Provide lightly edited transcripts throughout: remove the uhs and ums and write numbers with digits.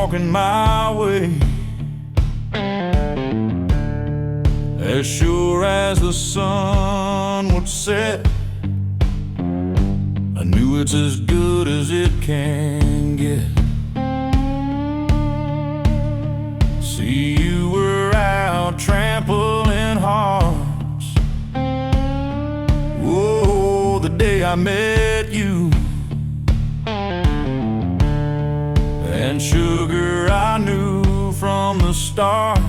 walking my way. As sure as the sun would set, I knew it's as good as it can get. See, you were out trampling hearts. Whoa, the day I met you. And sugar, I knew from the start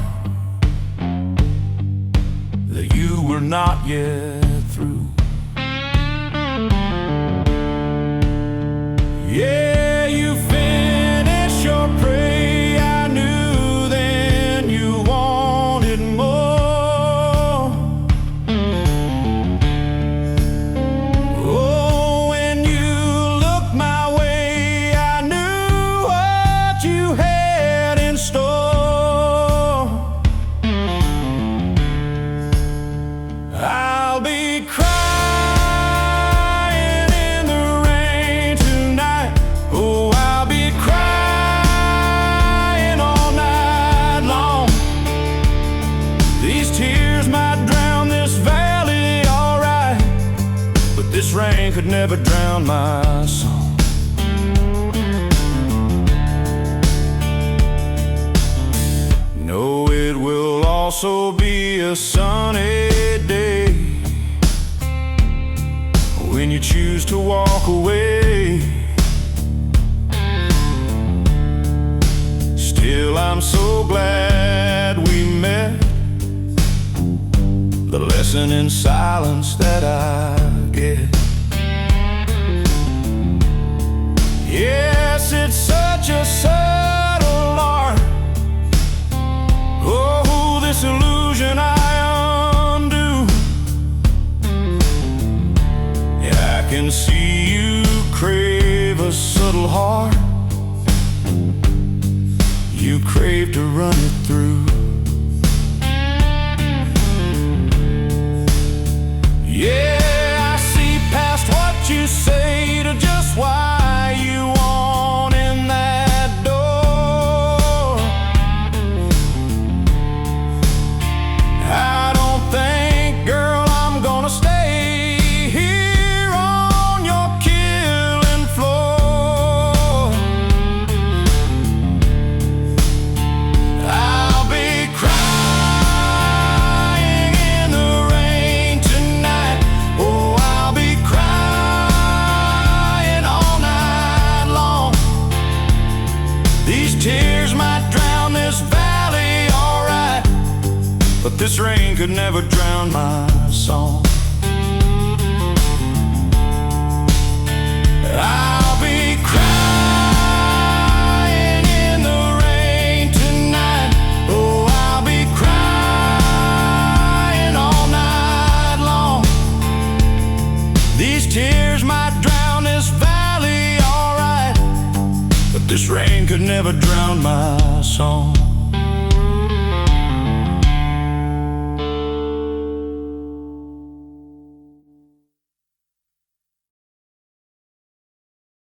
that you were not yet through. Yeah, you finished your prey. I knew then you wanted more. Oh, when you looked my way, I knew what you had in store. I'll be crying in the rain tonight. Oh, I'll be crying all night long. These tears might drown this valley, alright, but this rain could never drown my song. No, it will also be a sunny day when you choose to walk away. Still, I'm so glad we met. The lesson in silence that I get. Yes, it's such a subtle art. Oh, this illusion I undo. Yeah, I can see you crave a subtle heart. You crave to run it through. Yeah, I see past what you say to just why you want in that door. I don't think, girl, I'm gonna stay here on your killing floor. I'll be crying in the rain tonight. Oh, I'll be crying all night long. These tears might drown this valley, alright, but this rain could never drown my song. I'll be crying in the rain tonight. Oh, I'll be crying all night long. These tears might drown this valley, alright, but this rain could never drown my song.